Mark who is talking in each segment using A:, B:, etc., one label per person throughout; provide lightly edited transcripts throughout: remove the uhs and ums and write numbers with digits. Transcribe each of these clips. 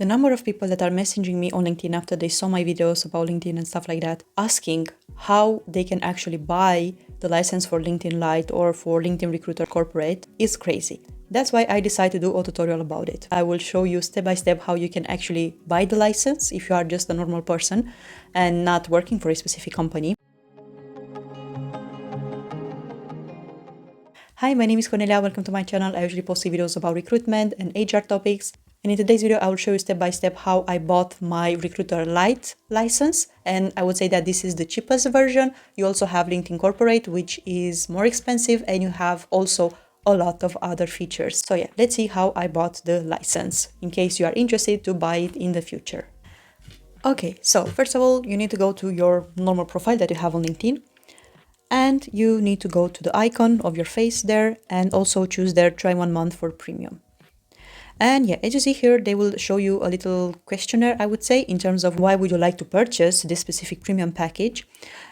A: The number of people that are messaging me on LinkedIn after they saw my videos about LinkedIn and stuff like that, asking how they can actually buy the license for LinkedIn Lite or for LinkedIn Recruiter Corporate is crazy. That's why I decided to do a tutorial about it. I will show you step by step how you can actually buy the license if you are just a normal person and not working for a specific company. Hi, my name is Cornelia. Welcome to my channel. I usually post videos about recruitment and HR topics. And in today's video, I will show you step by step how I bought my Recruiter Lite license. And I would say that this is the cheapest version. You also have LinkedIn Corporate, which is more expensive, and you have also a lot of other features. So yeah, let's see how I bought the license in case you are interested to buy it in the future. Okay, so first of all, you need to go to your normal profile that you have on LinkedIn. And you need to go to the icon of your face there and also choose there try 1 month for premium. And yeah, as you see here, they will show you a little questionnaire, I would say, in terms of why would you like to purchase this specific premium package.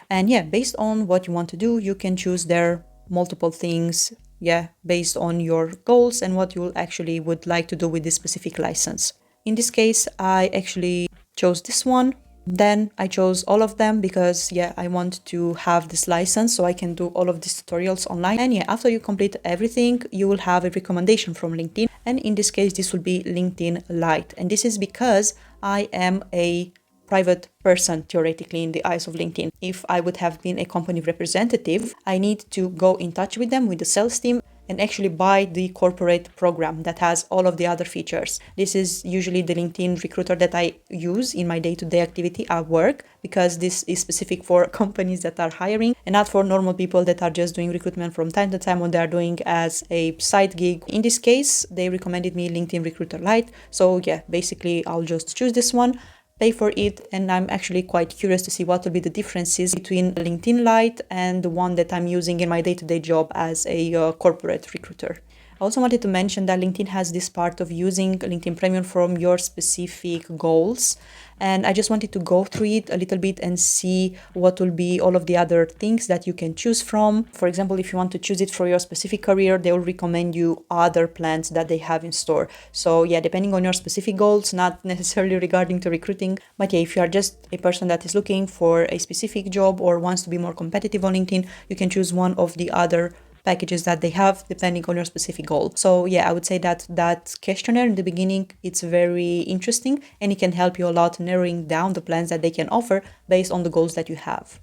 A: And yeah, based on what you want to do, you can choose there multiple things, yeah, based on your goals and what you actually would like to do with this specific license. In this case, I actually chose this one. Then I chose all of them because yeah, I want to have this license so I can do all of these tutorials online. And yeah, after you complete everything, you will have a recommendation from LinkedIn. And in this case, this will be LinkedIn Lite. And this is because I am a private person, theoretically, in the eyes of LinkedIn. If I would have been a company representative, I need to go in touch with them, with the sales team, and actually buy the corporate program that has all of the other features. This is usually the LinkedIn Recruiter that I use in my day-to-day activity at work, because this is specific for companies that are hiring and not for normal people that are just doing recruitment from time to time when they are doing as a side gig. In this case, they recommended me LinkedIn Recruiter Lite. So yeah, basically I'll just choose this one, pay for it, and I'm actually quite curious to see what will be the differences between LinkedIn Lite and the one that I'm using in my day-to-day job as a corporate recruiter. I also wanted to mention that LinkedIn has this part of using LinkedIn Premium from your specific goals. And I just wanted to go through it a little bit and see what will be all of the other things that you can choose from. For example, if you want to choose it for your specific career, they will recommend you other plans that they have in store. So yeah, depending on your specific goals, not necessarily regarding to recruiting, but yeah, if you are just a person that is looking for a specific job or wants to be more competitive on LinkedIn, you can choose one of the other packages that they have depending on your specific goal. So yeah, I would say that that questionnaire in the beginning, it's very interesting and it can help you a lot narrowing down the plans that they can offer based on the goals that you have.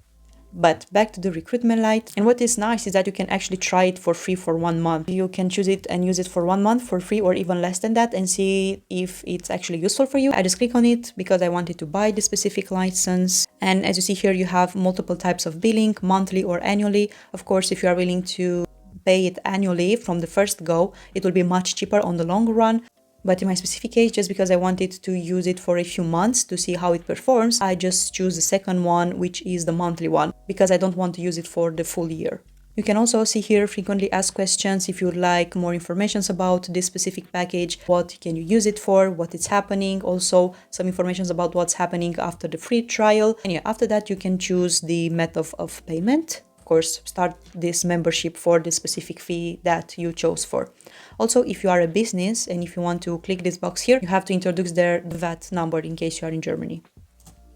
A: But back to the Recruitment Lite. And what is nice is that you can actually try it for free for 1 month. You can choose it and use it for 1 month for free or even less than that and see if it's actually useful for you. I just click on it because I wanted to buy the specific license. And as you see here, you have multiple types of billing, monthly or annually. Of course, if you are willing to pay it annually from the first go, it will be much cheaper on the long run. But in my specific case, just because I wanted to use it for a few months to see how it performs, I just choose the second one, which is the monthly one, because I don't want to use it for the full year. You can also see here frequently asked questions if you'd like more information about this specific package, what can you use it for, what is happening, also some information about what's happening after the free trial. And yeah, after that you can choose the method of payment. Course, start this membership for the specific fee that you chose for. Also, if you are a business and if you want to click this box here, you have to introduce the VAT number in case you are in Germany.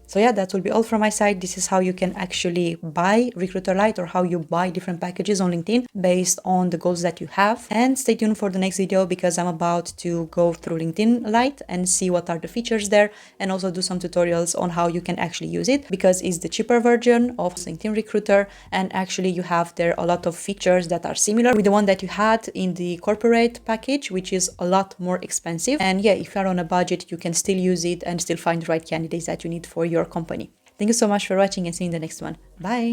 A: So yeah, that will be all from my side. This is how you can actually buy Recruiter Lite or how you buy different packages on LinkedIn based on the goals that you have. And stay tuned for the next video because I'm about to go through LinkedIn Lite and see what are the features there and also do some tutorials on how you can actually use it because it's the cheaper version of LinkedIn Recruiter and actually you have there a lot of features that are similar with the one that you had in the corporate package, which is a lot more expensive. And yeah, if you're on a budget, you can still use it and still find the right candidates that you need for your company. Thank you so much for watching and see you in the next one. Bye!